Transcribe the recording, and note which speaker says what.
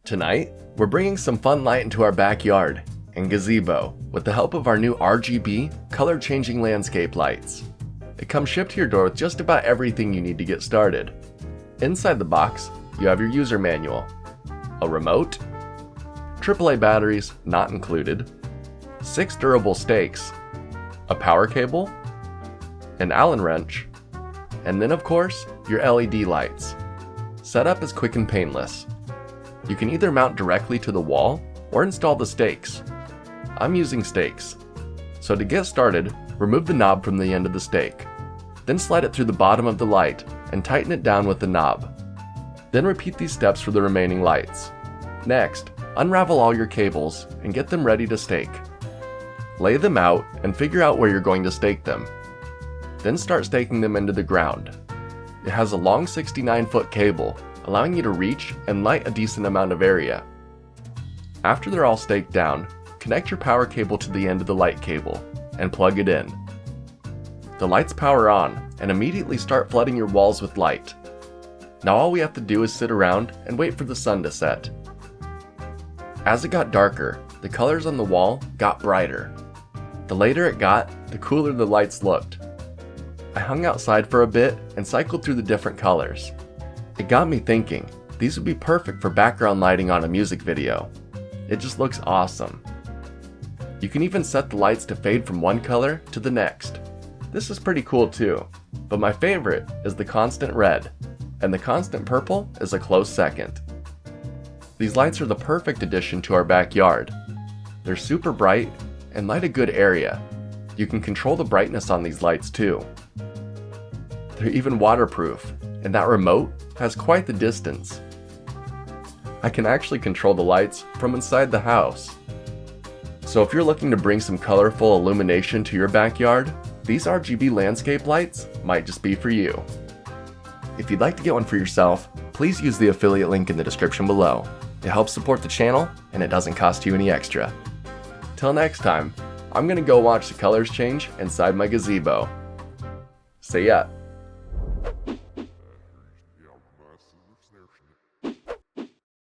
Speaker 1: Tonight, we're bringing some fun light into our backyard and gazebo with the help of our new RGB color-changing landscape lights. It comes shipped to your door with just about everything you need to get started. Inside the box, you have your user manual, a remote, AAA batteries not included, 6 durable stakes, a power cable, an Allen wrench, and then of course, your LED lights. Setup is quick and painless. You can either mount directly to the wall or install the stakes. I'm using stakes. So to get started, remove the knob from the end of the stake. Then slide it through the bottom of the light and tighten it down with the knob. Then repeat these steps for the remaining lights. Next, unravel all your cables and get them ready to stake. Lay them out and figure out where you're going to stake them. Then start staking them into the ground. It has a long 69-foot cable, allowing you to reach and light a decent amount of area. After they're all staked down, connect your power cable to the end of the light cable and plug it in. The lights power on and immediately start flooding your walls with light. Now all we have to do is sit around and wait for the sun to set. As it got darker, the colors on the wall got brighter. The later it got, the cooler the lights looked. I hung outside for a bit and cycled through the different colors. It got me thinking, these would be perfect for background lighting on a music video. It just looks awesome. You can even set the lights to fade from one color to the next. This is pretty cool too, but my favorite is the constant red, and the constant purple is a close second. These lights are the perfect addition to our backyard. They're super bright and light a good area. You can control the brightness on these lights too. They're even waterproof, and that remote has quite the distance. I can actually control the lights from inside the house. So if you're looking to bring some colorful illumination to your backyard, these RGB landscape lights might just be for you. If you'd like to get one for yourself, please use the affiliate link in the description below. It helps support the channel, and it doesn't cost you any extra. Till next time, I'm gonna go watch the colors change inside my gazebo. See ya!